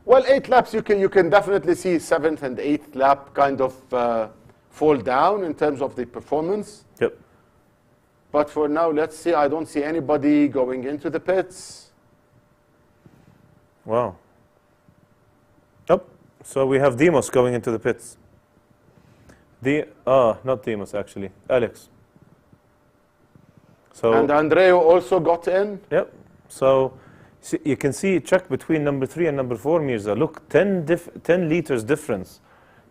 Well, 8 laps, you can definitely see 7th and 8th lap kind of fall down in terms of the performance. Yep. But for now, let's see. I don't see anybody going into the pits. Wow. Oh, so we have Dimos going into the pits. Not Dimos, actually. Alex. So, And Andreu also got in. Yep. So you can see a check between number 3 and number 4, Mirza. Look, 10 liters difference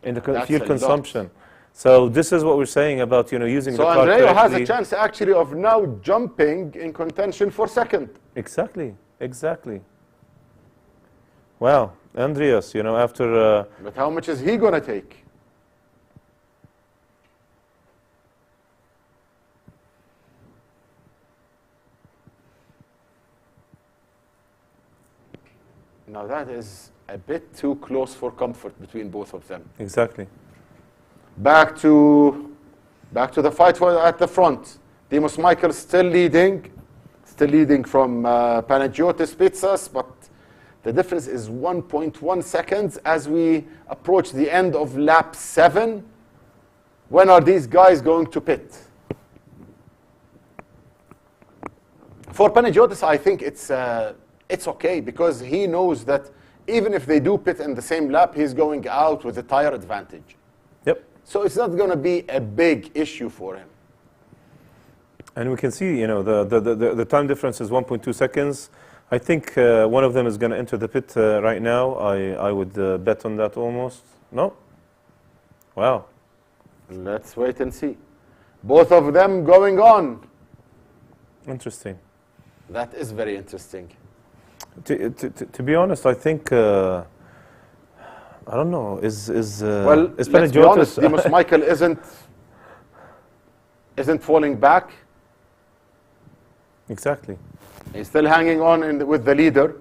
in the fuel consumption. Lot. So this is what we're saying about using the car correctly. So Andreu has a chance actually of now jumping in contention for second. Exactly. Wow, Andreas, after... But how much is he going to take? Now that is a bit too close for comfort between both of them. Exactly. Back to the fight at the front. Dimos Michael still leading from Panagiotis Pizzas, but the difference is 1.1 seconds as we approach the end of lap 7. When are these guys going to pit? For Panagiotis, I think it's okay because he knows that even if they do pit in the same lap, he's going out with a tire advantage. Yep. So it's not going to be a big issue for him. And we can see, the time difference is 1.2 seconds. I think one of them is going to enter the pit right now. I would bet on that almost. No? Wow. Let's wait and see. Both of them going on. Interesting. That is very interesting. To be honest, I think I don't know. Is let's be Panagiotis? honest, Dimos Michael isn't falling back. Exactly. He's still hanging on with the leader.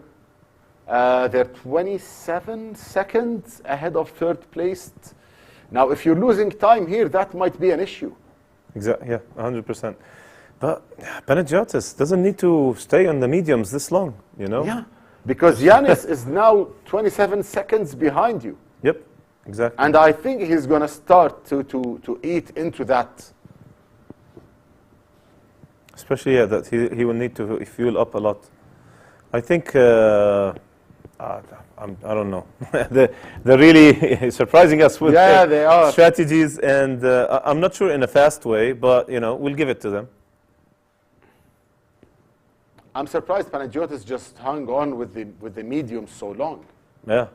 They're 27 seconds ahead of third place. Now, if you're losing time here, that might be an issue. Exactly. Yeah, 100%. But Panagiotis doesn't need to stay on the mediums this long, Yeah, because Yanis is now 27 seconds behind you. Yep, exactly. And I think he's going to start to eat into that. Especially, that he will need to fuel up a lot. I think, I don't know. They're really surprising us with they are. strategies, and I'm not sure in a fast way, but, we'll give it to them. I'm surprised Panagiotis just hung on with the medium so long. Yeah.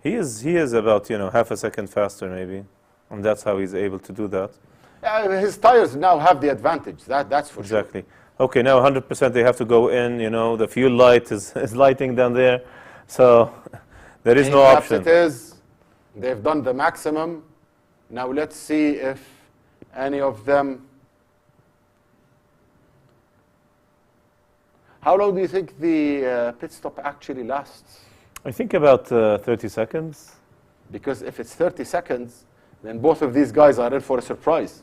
He is about, half a second faster maybe, and that's how he's able to do that. His tires now have the advantage, that's for sure. Exactly. Okay, now 100% they have to go in, the fuel light is lighting down there, so there is no option. It is. They've done the maximum. Now let's see if any of them... How long do you think the pit stop actually lasts? I think about 30 seconds. Because if it's 30 seconds, then both of these guys are in for a surprise.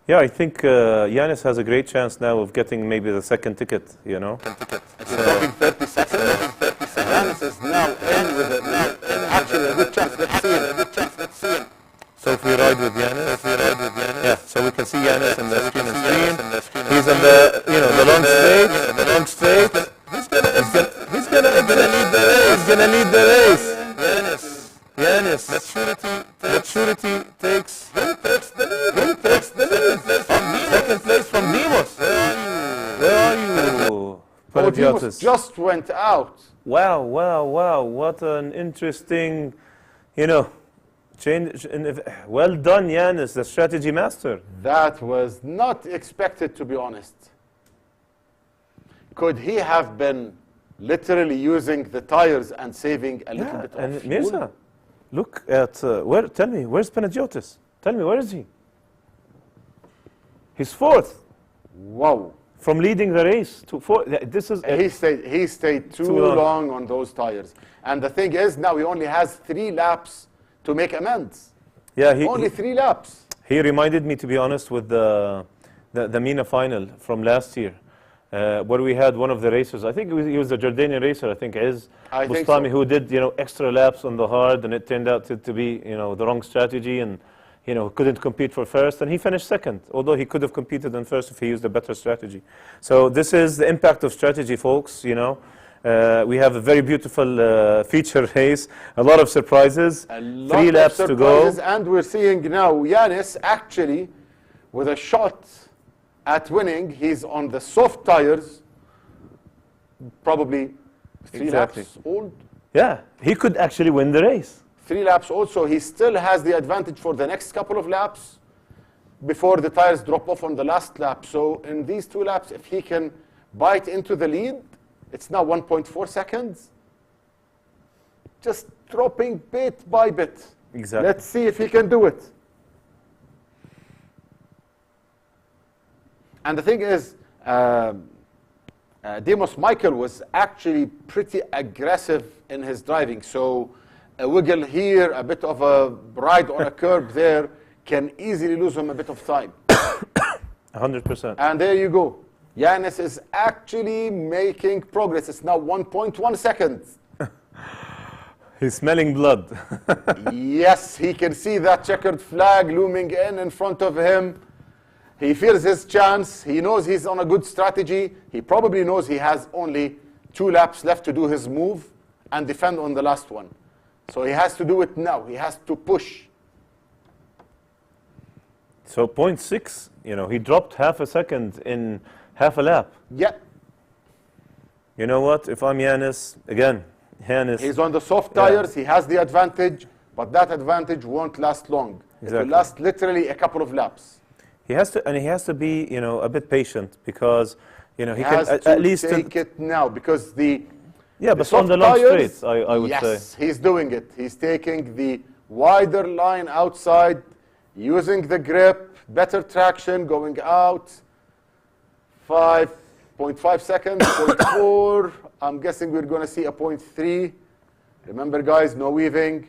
Yeah, I think Yanis has a great chance now of getting maybe the second ticket, If you're talking 30 seconds, Yanis is now in with actually a good chance. Let's see him. So if we ride with Yanis, yeah, so we can see Yanis in the screen and screen. He's in the, the long straight. He's gonna lead the race. He's gonna lead the race. Yanis. Maturity takes the lead. Second place from Demos. Where are you? Demos just went out. Wow. What an interesting, change. Well done, Yanis, the strategy master. That was not expected, to be honest. Could he have been literally using the tires and saving a little bit of fuel? Mirza, look at, tell me, where's Panagiotis? Tell me, where is he? He's fourth. Wow. From leading the race to fourth. This is he stayed too long on those tires. And the thing is, now he only has 3 laps to make amends. Yeah, only 3 laps. He reminded me, to be honest, with the MENA final from last year, where we had one of the racers. I think he was the Jordanian racer. I think Bustami, who did extra laps on the hard, and it turned out to be the wrong strategy, and couldn't compete for first, and he finished second. Although he could have competed in first if he used a better strategy. So this is the impact of strategy, folks. We have a very beautiful feature race, a lot of surprises, 3 laps to go. And we're seeing now Yanis actually with a shot at winning. He's on the soft tires, probably 3 laps old. Yeah, he could actually win the race. 3 laps also. He still has the advantage for the next couple of laps before the tires drop off on the last lap. So in these 2 laps, if he can bite into the lead, it's now 1.4 seconds. Just dropping bit by bit. Exactly. Let's see if he can do it. And the thing is, Demos Michael was actually pretty aggressive in his driving. So a wiggle here, a bit of a ride on a curb there, can easily lose him a bit of time. 100%. And there you go. Yanis is actually making progress. It's now 1.1 seconds. He's smelling blood. Yes, he can see that checkered flag looming in front of him. He feels his chance. He knows he's on a good strategy. He probably knows he has only 2 laps left to do his move and defend on the last one. So he has to do it now. He has to push. So 0.6, he dropped half a second in half a lap. Yeah. You know what? If I'm Yanis, again, he's on the soft tires. He has the advantage, but that advantage won't last long. Exactly. It will last literally a couple of laps. He has to be, a bit patient, because, he has can to at least take it now, because but on the long straights, I would say. Yes, he's doing it. He's taking the wider line outside, using the grip, better traction, going out. 5.5 seconds, 0.4. I'm guessing we're going to see a 0.3. Remember, guys, no weaving.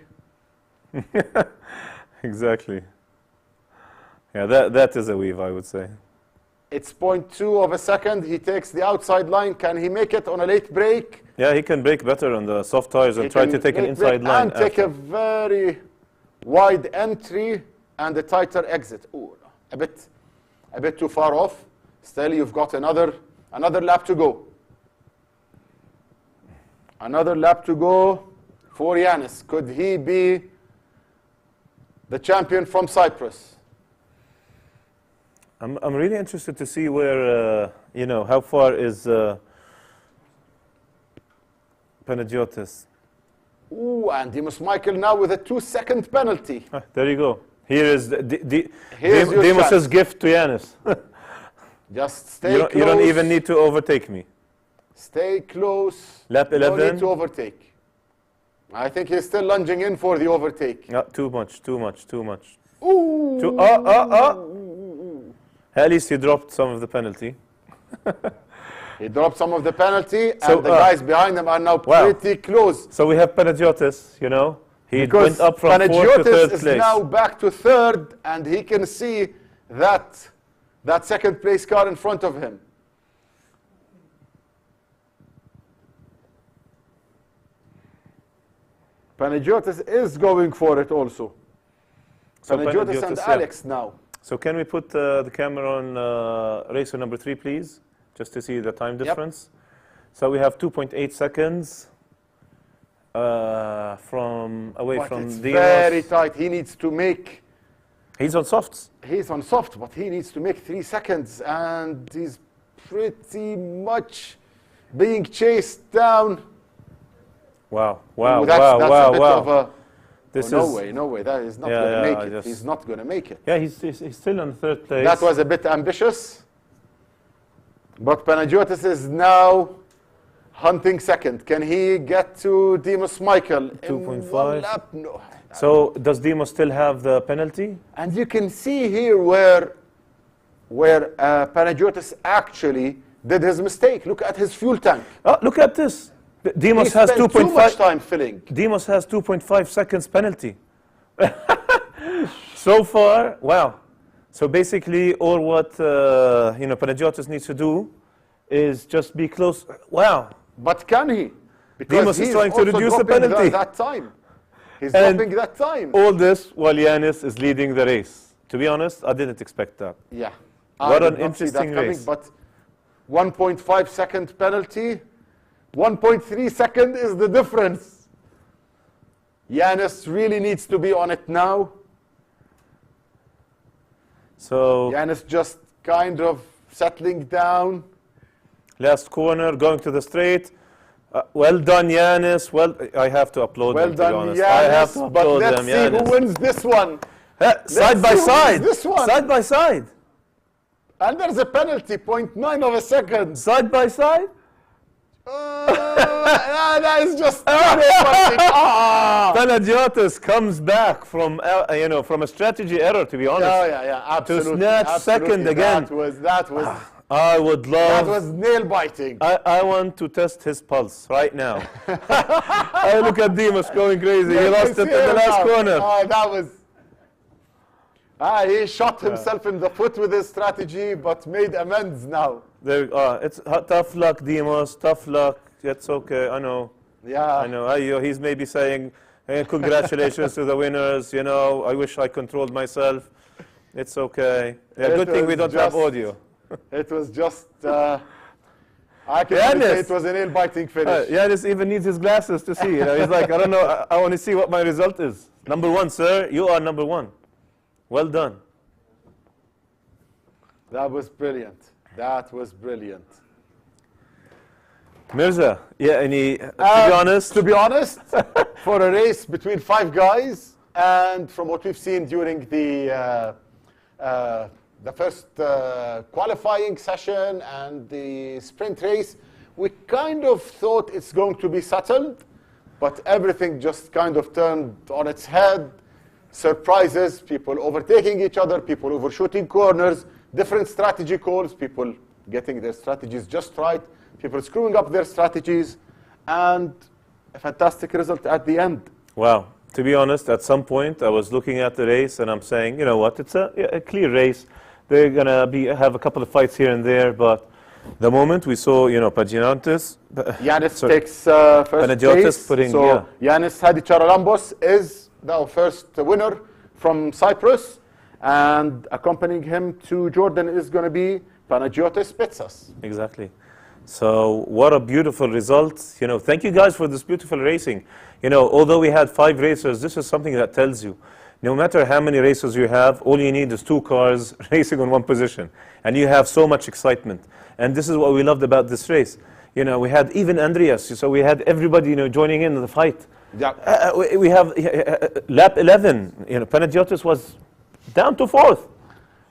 Exactly. Yeah, that is a weave, I would say. It's 0.2 of a second. He takes the outside line. Can he make it on a late break? Yeah, he can brake better on the soft tires and try to take an inside line. And take a very wide entry and a tighter exit. Ooh, a bit too far off. Still, you've got another lap to go. Another lap to go for Yanis. Could he be the champion from Cyprus? I'm really interested to see where, how far is Panagiotis. Ooh, and Demos Michael now with a 2-second penalty. There you go. Here is Here's your Demos's chance. gift to Yanis. Just stay close. You don't even need to overtake me. Stay close. Lap 11. No need to overtake. I think he's still lunging in for the overtake. Too much. Ooh. At least he dropped some of the penalty. He dropped some of the penalty, and the guys behind him are now pretty close. So we have Panagiotis, He Because went up from 4th to 3rd is place. now back to 3rd, and he can see that 2nd place car in front of him. Panagiotis is going for it also. So Panagiotis and yeah. Alex now. So can we put the camera on racer number 3, please? Just to see the time difference. So we have 2.8 seconds from It's Demos. very tight. He needs to make... He's on softs. He's on soft, but he needs to make 3 seconds, and he's pretty much being chased down. Wow, wow, That's wow, a wow, bit wow. of a... This no is, way, no way. That is not Yeah, going to yeah, make it. just- He's not going to make it. Yeah, he's still on 3rd place. That was a bit ambitious. But Panagiotis is now hunting second. Can he get to Demos Michael? in 2.5. 1 lap? No. So does Demos still have the penalty? And you can see here where Panagiotis actually did his mistake. Look at his fuel tank. Oh, look at this. Demos He has spent too much 2.5. time filling. Demos has 2.5 seconds penalty. So far, wow. So basically, all what Panagiotis needs to do is just be close. Wow. But can he? Demos is trying to also reduce the dropping penalty. that time. He's And dropping that time. All this while Yanis is leading the race. To be honest, I didn't expect that. Yeah. What I an did not see that interesting coming, race. But 1.5 second penalty. 1.3 second is the difference. Yanis really needs to be on it now. So Yanis just kind of settling down. last corner, going to the straight. Well done, Yanis. Well, I have to applaud Well them, to be done, honest. I have to Yanis. But applaud let's them, see Yanis. who wins this one. Side by see who side. wins this one. Side by side. And there's a penalty, 0.9 of a second. Side by side. That is just ah. Panagiotis comes back from from a strategy error, to be honest. Yeah, absolutely. snatch absolutely. second again. That was I would love. that was nail biting. I want to test his pulse right now. I look at Demos going crazy. He lost it in the last corner. That was. He shot himself in the foot with his strategy, but made amends now. There, it's tough luck, Demos. Tough luck. It's okay. I know. Yeah. I know. He's maybe saying, hey, congratulations to the winners. I wish I controlled myself. It's okay. Yeah, It good thing we was don't have just- audio. It was just. I can only say it was a nail biting finish. Yanis even needs his glasses to see. He's like, I don't know. I want to see what my result is. Number 1, sir. You are number 1. Well done. That was brilliant. That was brilliant. Mirza, yeah, to be honest, for a race between 5 guys, and from what we've seen during the first qualifying session and the sprint race, we kind of thought it's going to be settled, but everything just kind of turned on its head. Surprises, people overtaking each other, people overshooting corners, different strategy calls, people getting their strategies just right, people screwing up their strategies, and a fantastic result at the end. Wow. To be honest, at some point, I was looking at the race and I'm saying, you know what, it's a clear race. They're going to have a couple of fights here and there, but the moment we saw, Panagiotis, Yanis takes first Panagiotis place. Yanis Hadi Charalambos is the first winner from Cyprus, and accompanying him to Jordan is going to be Panagiotis Pitsas. Exactly. So what a beautiful result. Thank you guys for this beautiful racing. Although we had 5 racers, this is something that tells you, no matter how many races you have, all you need is 2 cars racing on one position. And you have so much excitement. And this is what we loved about this race. We had even Andreas, so we had everybody, joining in the fight. Yeah. We have lap 11, Panagiotis was down to 4th.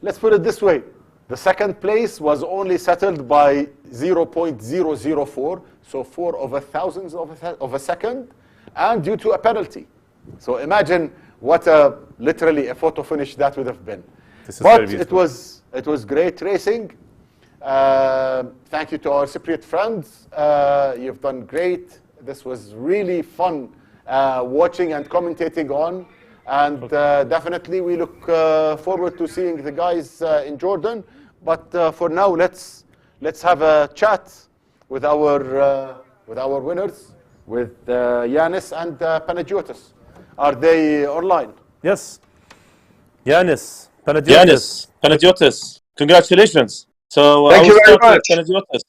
Let's put it this way. The second place was only settled by 0.004, so 4 of a thousandth of a second, and due to a penalty. So imagine what literally a photo finish that would have been. This is But very beautiful. it was great racing. Thank you to our Cypriot friends. You've done great. This was really fun watching and commentating on. And definitely we look forward to seeing the guys in Jordan. But for now, let's have a chat with our winners, with Yanis and Panagiotis. Are they online? Yes. Yanis Panagiotis. Congratulations. So Thank I you will very start with much. Panagiotis.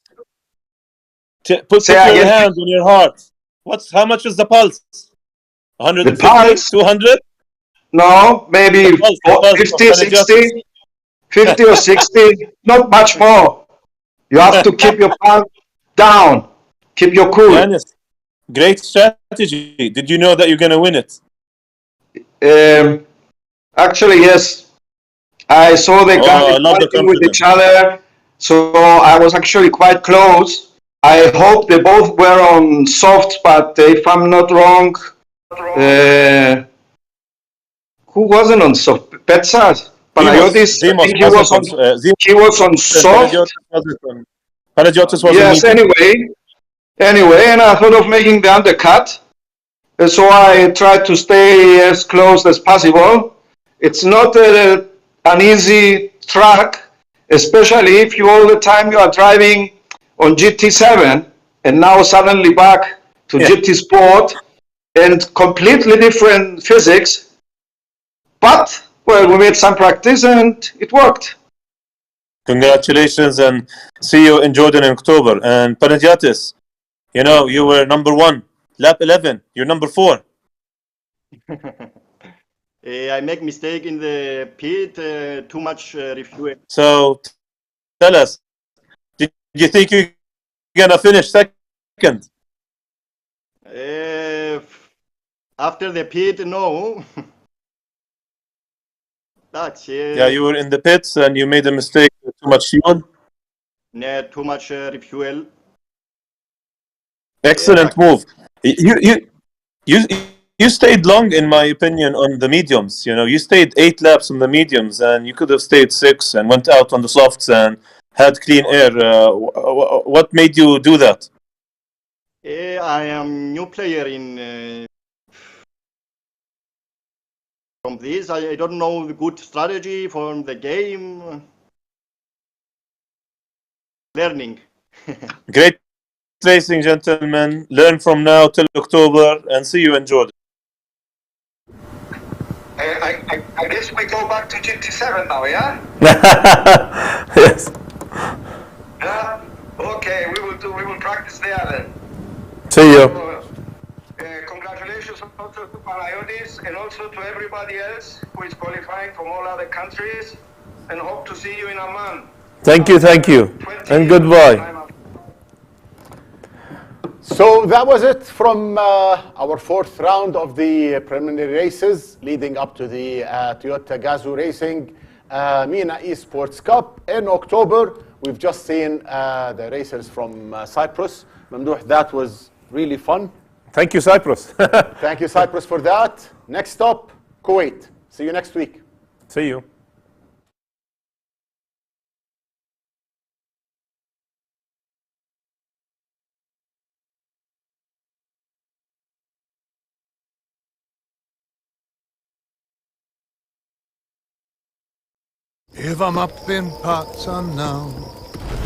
Put Say your again. hand on your heart. How much is the pulse? The 150? pulse? 200? No, maybe The pulse of 50, Panagiotis. 60, 50 or 60, not much more. You have to keep your pulse down. Keep your cool. Yanis, great strategy. Did you know that you're going to win it? Actually, yes. I saw the guys I love the fighting with each confidence. other, so I was actually quite close. I hope they both were on soft, but if I'm not wrong, who wasn't on soft? Petsas? Panayotis, I think he was on soft. Panagiotis was on Yes, medium. anyway, and I thought of making the undercut. So I tried to stay as close as possible. It's not an easy track, especially if all the time you are driving on GT7 and now suddenly back to GT Sport and completely different physics. But, well, we made some practice and it worked. Congratulations and see you in Jordan in October. And Panagiotis, you know, you were number 1, lap 11. You're number 4. I make mistake in the pit, too much refuel. So tell us, did you think you're going to finish second? After the pit, no. That's Yeah, you were in the pits and you made a mistake. Too much fuel. Yeah, too much refuel. Excellent move. You stayed long, in my opinion, on the mediums. You know, you stayed 8 laps on the mediums, and you could have stayed 6 and went out on the softs and had clean air. What made you do that? I am new player in from this. I don't know the good strategy from the game. Learning. Great racing, gentlemen. Learn from now till October, and see you in Jordan. I guess we go back to GT7 now, yeah? Yes. Okay, we will practice there then. See you. Congratulations also to Panayotis and also to everybody else who is qualifying from all other countries, and hope to see you in Amman. Thank you, and goodbye. So that was it from our 4th round of the preliminary races leading up to the Toyota Gazoo Racing MENA Esports Cup in October. We've just seen the racers from Cyprus. Mamdouh, that was really fun. Thank you, Cyprus. Thank you, Cyprus, for that. Next stop, Kuwait. See you next week. See you. If I'm up in parts unknown,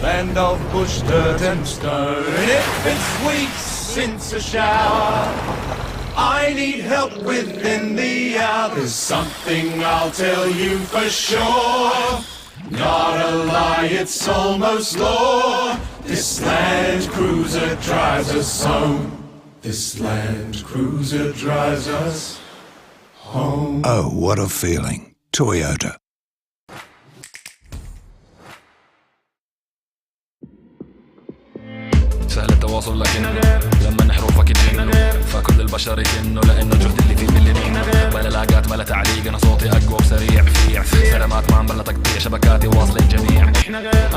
land of bush, dirt and stone, if it's weeks since a shower, I need help within the hour. There's something I'll tell you for sure. Not a lie, it's almost law. This Land Cruiser drives us home. This Land Cruiser drives us home. Oh, what a feeling. Toyota. سهل التواصل لكن لما حروفك تجن فكل البشر يكنوا لانه الجهد اللي فيه بالليل بلا لاقات بلا تعليق انا صوتي اقوى وسريع فيع سلامات ما عم بلا تقطيع شبكاتي واصله الجميع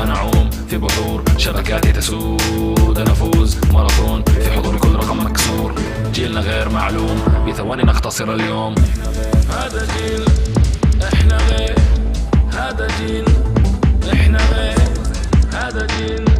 انا اعوم في بحور شبكاتي تسود انا افوز ماراثون في حضور كل رقم مكسور جيلنا غير معلوم بثواني نختصر اليوم هذا جيل احنا غير هذا جيل احنا غير هذا جيل